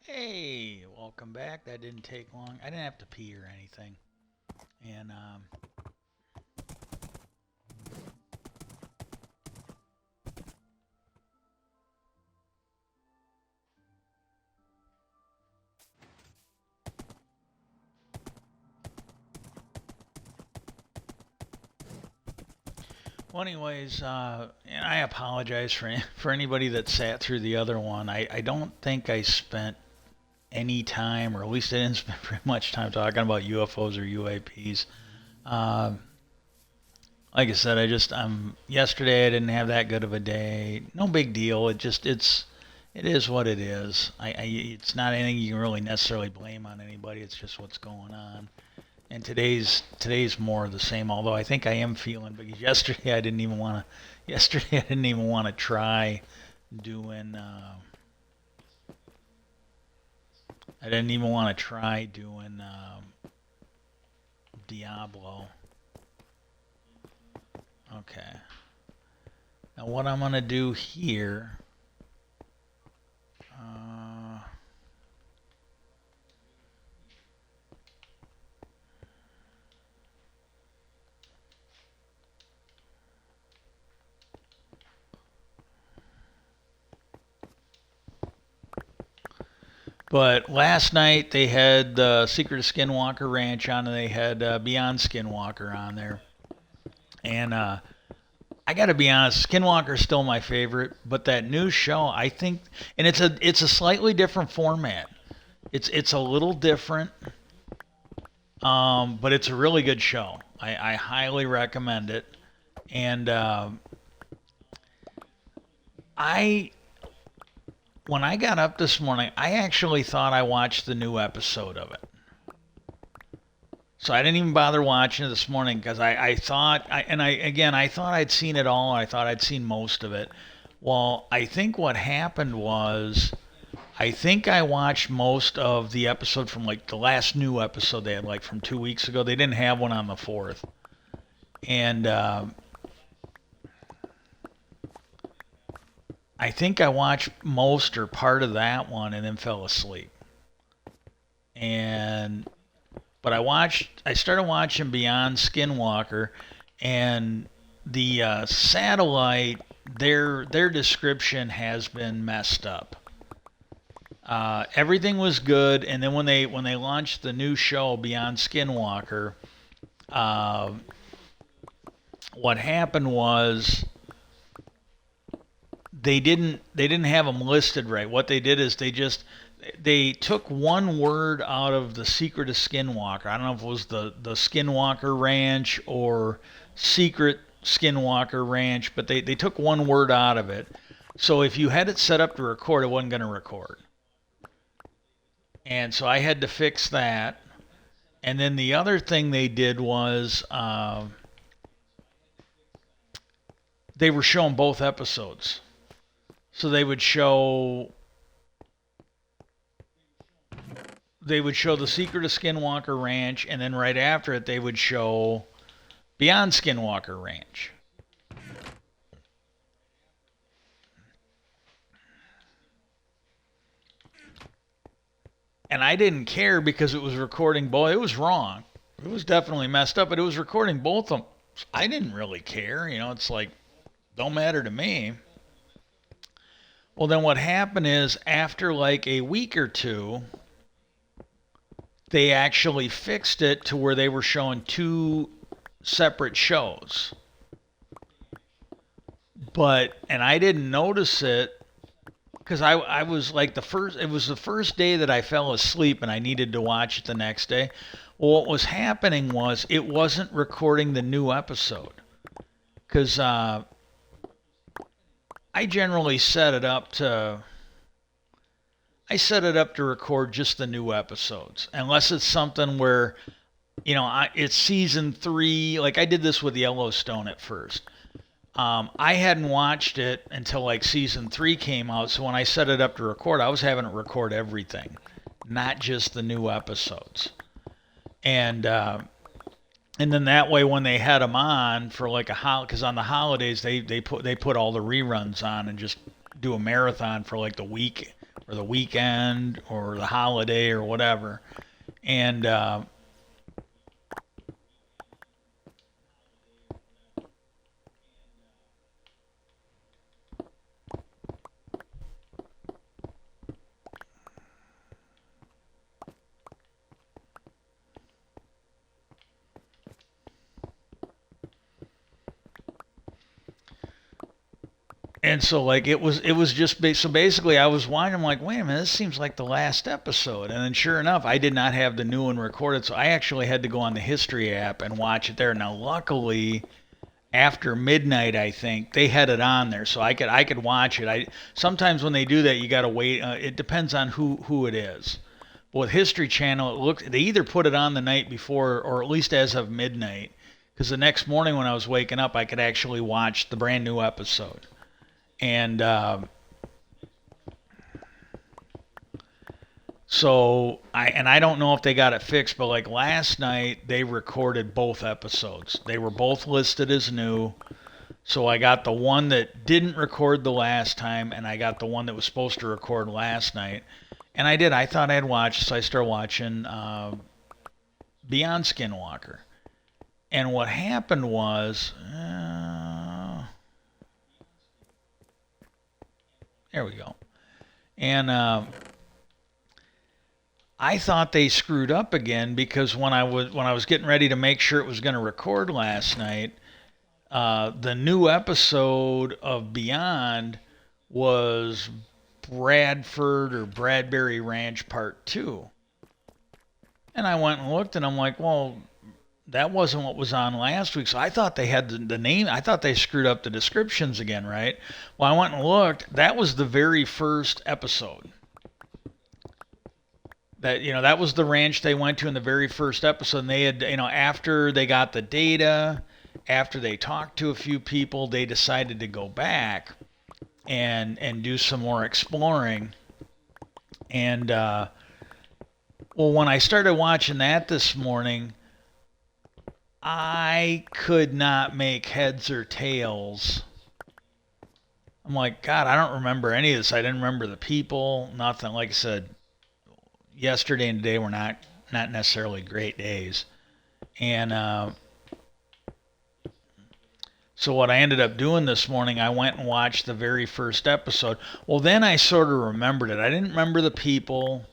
Hey, welcome back. That didn't take long. I didn't have to pee or anything. And well, anyways, and I apologize for anybody that sat through the other one. I don't think I spent any time, or at least I didn't spend very much time talking about UFOs or UAPs. Uh, like I said, yesterday I didn't have that good of a day. No big deal. It is what it is. It's not anything you can really necessarily blame on anybody. It's just what's going on. And today's more of the same. Although I think I am feeling because yesterday I didn't even want to. Yesterday I didn't even want to try doing. I didn't even want to try doing Diablo. Okay. Now what I'm gonna do here. Uh, but last night they had the Secret of Skinwalker Ranch on, and they had Beyond Skinwalker on there. And I got to be honest, Skinwalker's still my favorite, but that new show, I think, and it's a slightly different format. It's a little different, but it's a really good show. I highly recommend it. And I when I got up this morning, I actually thought I watched the new episode of it. So I didn't even bother watching it this morning because I thought I thought I'd seen it all. I thought I'd seen most of it. Well, I think what happened was I think I watched most of the episode from like the last new episode they had like from 2 weeks ago. They didn't have one on the fourth, and I think I watched most or part of that one and then fell asleep. And I started watching Beyond Skinwalker, and the satellite, their description has been messed up. Everything was good, and then when they launched the new show Beyond Skinwalker, uh, what happened was they didn't have them listed right. What they did is they took one word out of the Secret of Skinwalker. I don't know if it was the Skinwalker Ranch or Secret Skinwalker Ranch, but they took one word out of it. So if you had it set up to record, it wasn't going to record. And so I had to fix that. And then the other thing they did was they were showing both episodes. So they would show the Secret of Skinwalker Ranch, and then right after it they would show Beyond Skinwalker Ranch. And I didn't care because it was recording both. It was wrong. It was definitely messed up, but it was recording both of them. I didn't really care. It's like don't matter to me. Well, then what happened is after like a week or two, they actually fixed it to where they were showing two separate shows. And I didn't notice it because I was like it was the first day that I fell asleep and I needed to watch it the next day. Well, what was happening was it wasn't recording the new episode because I generally set it up to record just the new episodes, unless it's something where it's season three. Like I did this with Yellowstone at first. I hadn't watched it until like season three came out, so when I set it up to record, I was having it record everything, not just the new episodes. And and then that way, when they had them on for like because on the holidays they put all the reruns on and just do a marathon for like the or the weekend or the holiday or whatever. And and so like it was just so basically I was watching. I'm like, wait a minute, this seems like the last episode. And then sure enough, I did not have the new one recorded, so I actually had to go on the history app and watch it there. Now luckily, after midnight, I think they had it on there, so I could watch it. I sometimes when they do that, you gotta wait. It depends on who it is. But with History Channel, they either put it on the night before or at least as of midnight, because the next morning when I was waking up, I could actually watch the brand new episode. And so I don't know if they got it fixed, but like last night they recorded both episodes. They were both listed as new. So I got the one that didn't record the last time, and I got the one that was supposed to record last night. And I did. I thought I'd watch, so I started watching Beyond Skinwalker. And what happened was, there we go. And I thought they screwed up again because when I was getting ready to make sure it was going to record last night, the new episode of Beyond was Bradford or Bradbury Ranch Part 2. And I went and looked and I'm like, well, that wasn't what was on last week. So I thought they had the name. I thought they screwed up the descriptions again, right? Well, I went and looked. That was the very first episode. That was the ranch they went to in the very first episode. And they had, after they got the data, after they talked to a few people, they decided to go back and do some more exploring. And well, when I started watching that this morning, I could not make heads or tails. I'm like, God, I don't remember any of this. I didn't remember the people, nothing. Like I said, yesterday and today were not necessarily great days. And so what I ended up doing this morning, I went and watched the very first episode. Well, then I sort of remembered it. I didn't remember the people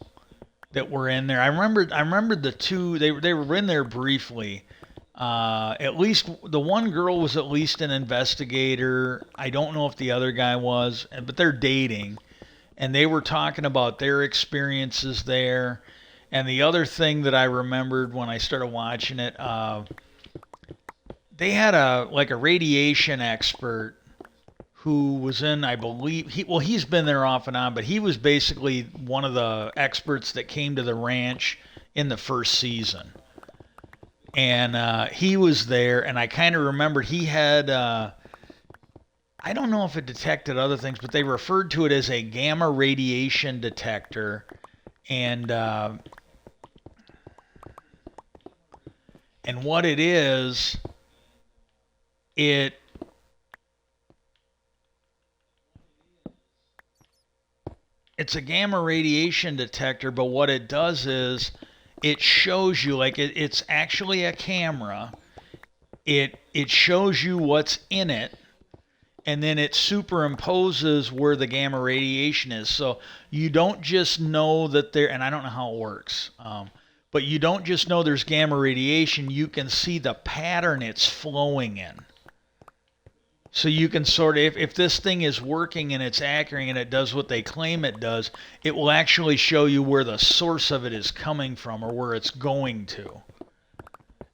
that were in there. I remembered the two. They were in there briefly. At least the one girl was at least an investigator. I don't know if the other guy was, but they're dating, and they were talking about their experiences there. And the other thing that I remembered when I started watching it, they had a radiation expert who was in, I believe, he's been there off and on, but he was basically one of the experts that came to the ranch in the first season. And he was there, and I kind of remembered he had, I don't know if it detected other things, but they referred to it as a gamma radiation detector. And what it is, it it's a gamma radiation detector, but what it does is it shows you, like, it's actually a camera. It shows you what's in it, and then it superimposes where the gamma radiation is. So you don't just know that there, and I don't know how it works, but you don't just know there's gamma radiation. You can see the pattern it's flowing in. So you can sort of, if this thing is working and it's accurate and it does what they claim it does, it will actually show you where the source of it is coming from or where it's going to.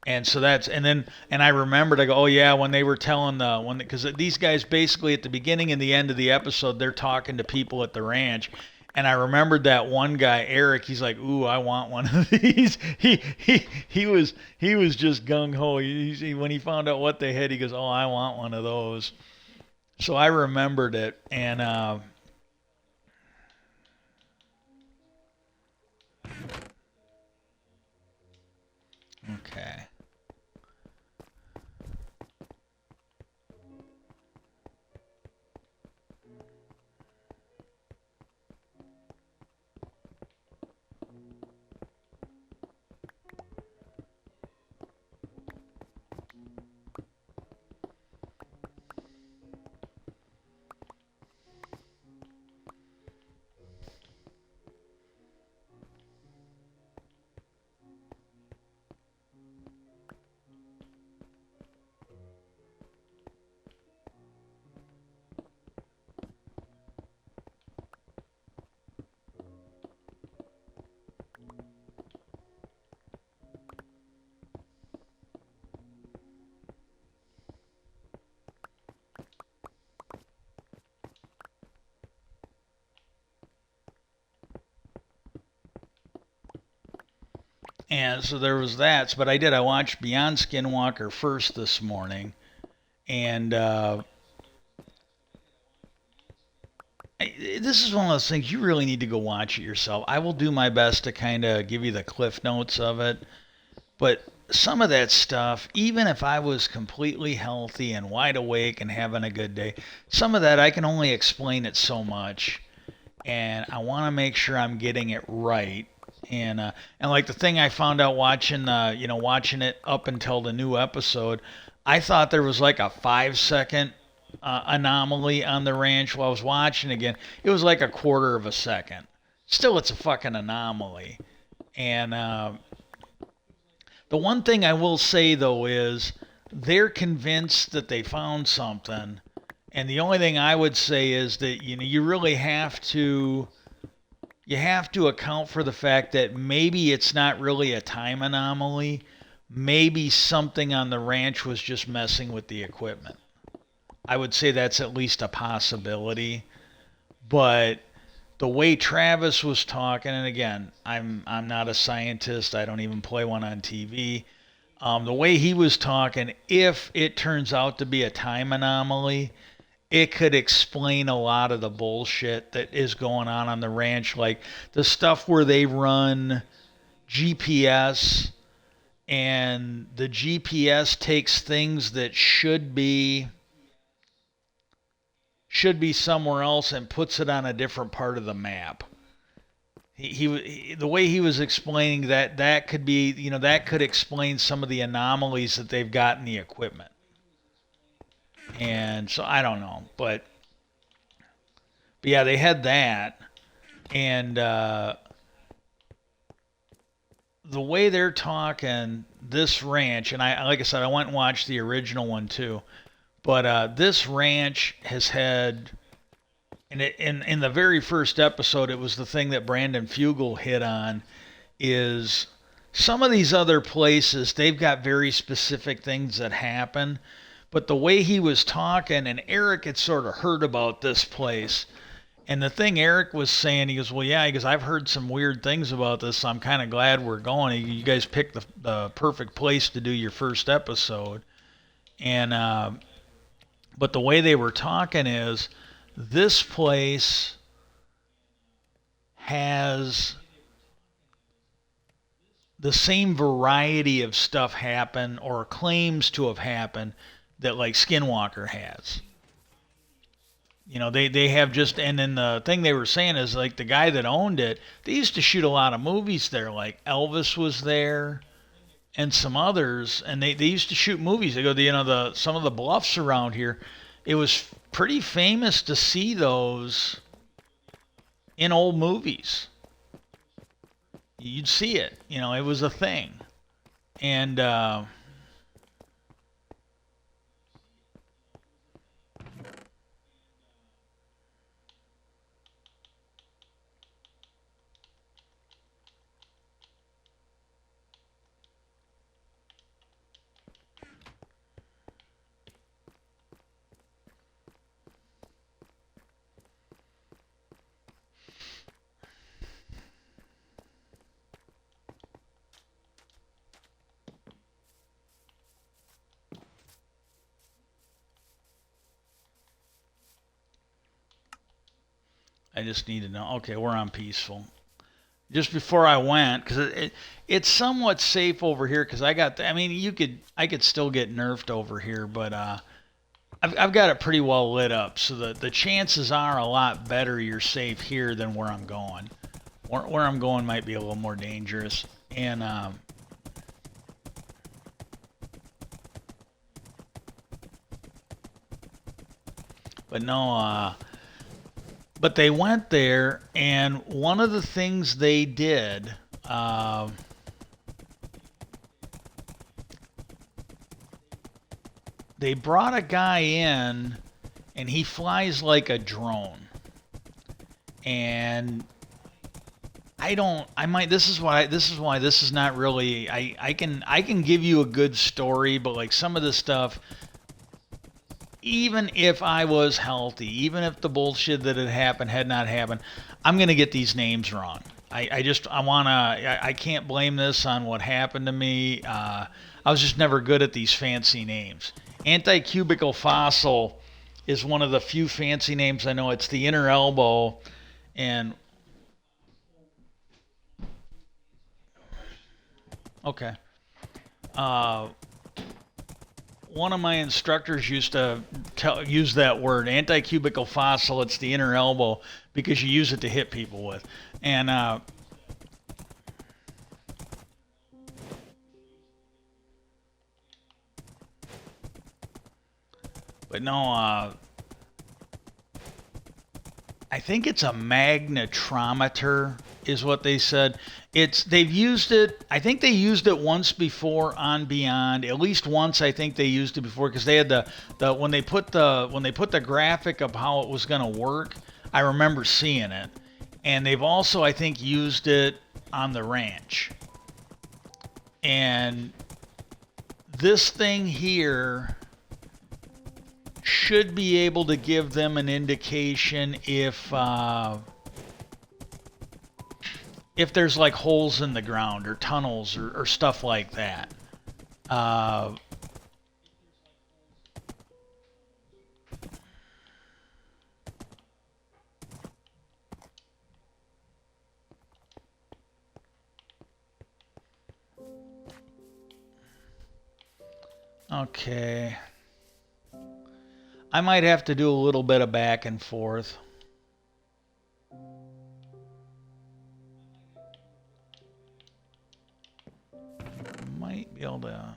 And so and I remembered, I go, oh yeah, when they were telling because these guys basically at the beginning and the end of the episode, they're talking to people at the ranch. And I remembered that one guy, Eric. He's like, "Ooh, I want one of these." He was just gung ho. When he found out what they had, he goes, "Oh, I want one of those." So I remembered it, and okay. And so there was that. But I watched Beyond Skinwalker first this morning, and this is one of those things you really need to go watch it yourself. I will do my best to kind of give you the cliff notes of it, but some of that stuff, even if I was completely healthy and wide awake and having a good day, some of that I can only explain it so much, and I want to make sure I'm getting it right. And like the thing I found out watching watching it up until the new episode, I thought there was like a 5 second anomaly on the ranch while I was watching again. It was like a quarter of a second. Still, it's a fucking anomaly. And the one thing I will say though is they're convinced that they found something, and the only thing I would say is that you really have to account for the fact that maybe it's not really a time anomaly. Maybe something on the ranch was just messing with the equipment. I would say that's at least a possibility. But the way Travis was talking, and again, I'm not a scientist. I don't even play one on TV. The way he was talking, if it turns out to be a time anomaly, it could explain a lot of the bullshit that is going on the ranch, like the stuff where they run GPS and the GPS takes things that should be somewhere else and puts it on a different part of the map. The way he was explaining that could be, that could explain some of the anomalies that they've got in the equipment. And so I don't know, but yeah, they had that, and the way they're talking, this ranch, and I like I said, I went and watched the original one too, but this ranch has had, and in the very first episode, it was the thing that Brandon Fugel hit on, is some of these other places, they've got very specific things that happen, but the way he was talking, and Eric had sort of heard about this place, and the thing Eric was saying, he goes, well, yeah, he goes, I've heard some weird things about this, so I'm kind of glad we're going. You guys picked the perfect place to do your first episode. And but the way they were talking is, this place has the same variety of stuff happen, or claims to have happened, that like Skinwalker has. They have just, and then the thing they were saying is, like, the guy that owned it, they used to shoot a lot of movies there, like Elvis was there and some others, and they used to shoot movies. They go, some of the bluffs around here, it was pretty famous to see those in old movies. You'd see it, it was a thing. And I just need to know. Okay, we're on peaceful. Just before I went, because it's somewhat safe over here, because I could still get nerfed over here, but I've got it pretty well lit up, so the chances are a lot better you're safe here than where I'm going. Where I'm going might be a little more dangerous, and but no, but they went there, and one of the things they did, they brought a guy in, and he flies like a drone. And I don't. I might. This is why. This is not really. I can give you a good story, but like some of the stuff, even if I was healthy, even if the bullshit that had happened had not happened, I'm gonna get these names wrong. I can't blame this on what happened to me. I was just never good at these fancy names. Anti-cubical fossil is one of the few fancy names I know. It's the inner elbow, and okay. Uh, One of my instructors used to use that word, anti-cubical fossil. It's the inner elbow because you use it to hit people with, and but no, I think it's a magnetometer is what they said. They've used it. I think they used it once before on Beyond. At least once I think they used it before because they had the when they put the graphic of how it was going to work. I remember seeing it. And they've also I think used it on the ranch. And this thing here should be able to give them an indication if there's like holes in the ground or tunnels or stuff like that. Uh, okay. I might have to do a little bit of back and forth. Might be able to.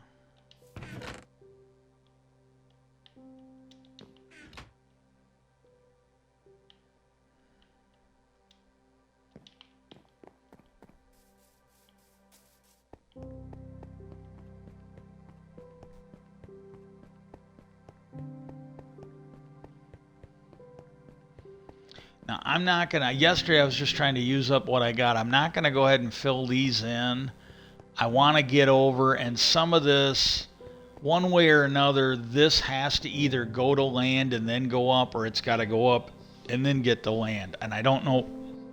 Now, I'm not going to. Yesterday, I was just trying to use up what I got. I'm not going to go ahead and fill these in. I want to get over, and some of this, one way or another, this has to either go to land and then go up, or it's got to go up and then get to land. And I don't know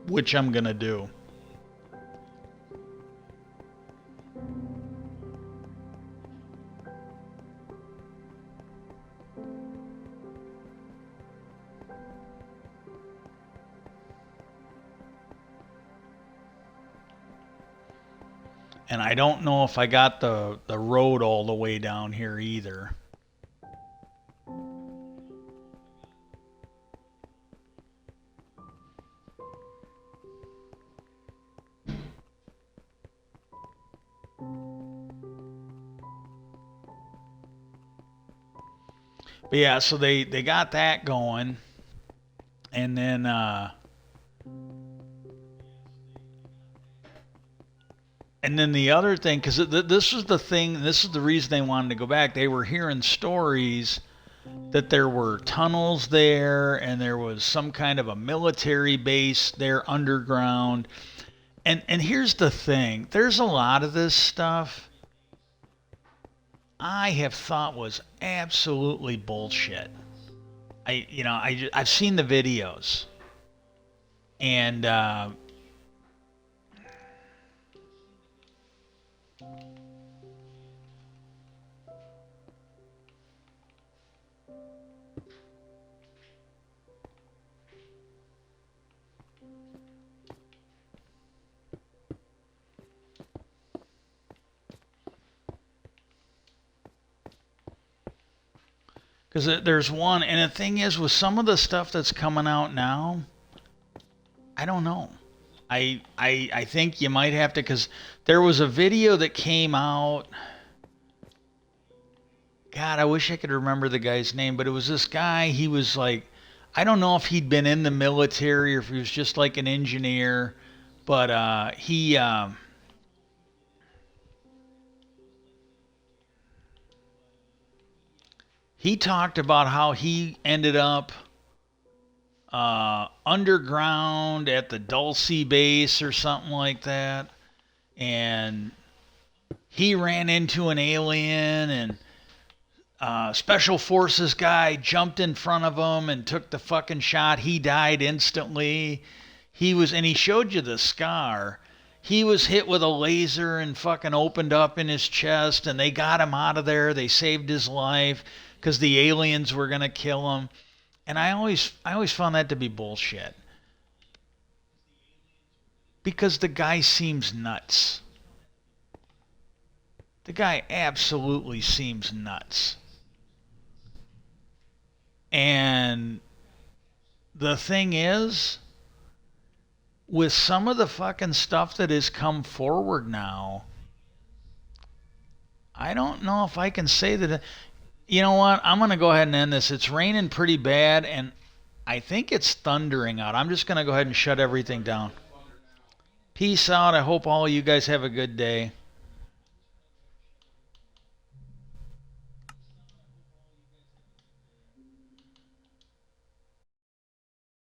which I'm going to do. And I don't know if I got the road all the way down here either. But yeah, so they got that going. And then the other thing, because this was the thing, this is the reason they wanted to go back. They were hearing stories that there were tunnels there and there was some kind of a military base there underground. And here's the thing, there's a lot of this stuff I have thought was absolutely bullshit. I've seen the videos, and because there's one, and the thing is, with some of the stuff that's coming out now, I don't know. I think you might have to, because there was a video that came out. God, I wish I could remember the guy's name, but it was this guy. He was like, I don't know if he'd been in the military or if he was just like an engineer, but he talked about how he ended up underground at the Dulce base or something like that, and he ran into an alien, and special forces guy jumped in front of him and took the fucking shot. He died instantly. And he showed you the scar, he was hit with a laser and fucking opened up in his chest, and they got him out of there. They saved his life because the aliens were gonna kill him. And I always found that to be bullshit because the guy seems nuts. The guy absolutely seems nuts. And the thing is, with some of the fucking stuff that has come forward now, I don't know if I can say that. You know what? I'm going to go ahead and end this. It's raining pretty bad, and I think it's thundering out. I'm just going to go ahead and shut everything down. Peace out. I hope all of you guys have a good day.